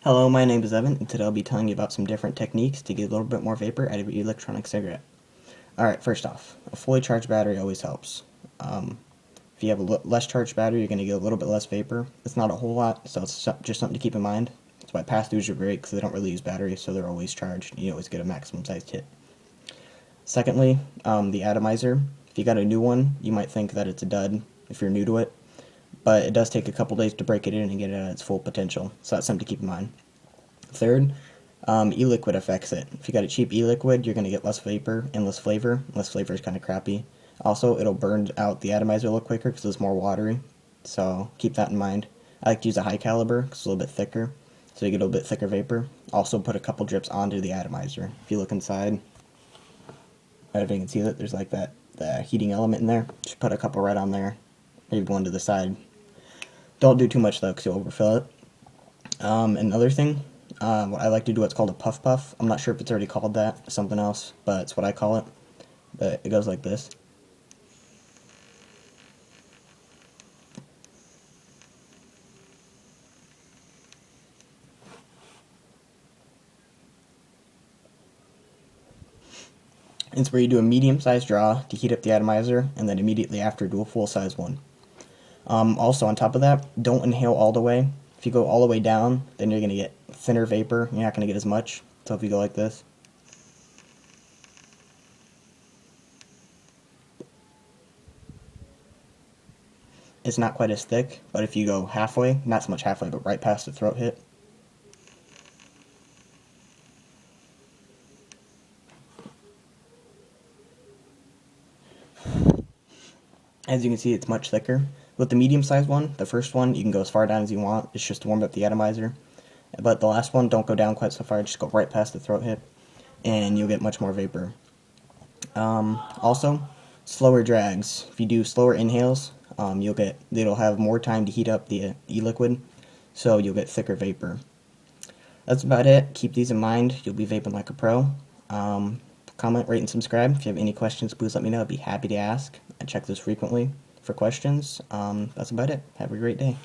Hello, my name is Evan, and today I'll be telling you about some different techniques to get a little bit more vapor out of your electronic cigarette. Alright, first off, a fully charged battery always helps. If you have a less charged battery, you're going to get a little bit less vapor. It's not a whole lot, so it's just something to keep in mind. That's why pass-throughs are great, because they don't really use batteries, so they're always charged. You always get a maximum sized hit. Secondly, the atomizer. If you got a new one, you might think that it's a dud if you're new to it, but it does take a couple days to break it in and get it at its full potential, so that's something to keep in mind. Third, e-liquid affects it. If you got a cheap e-liquid, you're going to get less vapor and less flavor. Less flavor is kind of crappy. Also, it'll burn out the atomizer a little quicker because it's more watery, so keep that in mind. I like to use a high caliber because it's a little bit thicker, so you get a little bit thicker vapor. Also, put a couple drips onto the atomizer. If you look inside, I don't know if you can see that there's like the heating element in there. Just put a couple right on there, maybe one to the side. Don't do too much though because you'll overfill it. Another thing, what I like to do, what's called a puff puff. I'm not sure if it's already called that, something else, but it's what I call it. But it goes like this. It's where you do a medium-sized draw to heat up the atomizer, and then immediately after do a full-size one. Also, on top of that, don't inhale all the way. If you go all the way down, then you're going to get thinner vapor. You're not going to get as much. So if you go like this, it's not quite as thick, but if you go halfway, not so much halfway, but right past the throat hit, as you can see, it's much thicker. With the medium-sized one, the first one, you can go as far down as you want. It's just to warm up the atomizer. But the last one, don't go down quite so far. Just go right past the throat hip, and you'll get much more vapor. Also, slower drags. If you do slower inhales, it'll have more time to heat up the e-liquid, so you'll get thicker vapor. That's about it. Keep these in mind. You'll be vaping like a pro. Comment, rate, and subscribe. If you have any questions, please let me know. I'd be happy to ask. I check this frequently for questions. That's about it. Have a great day.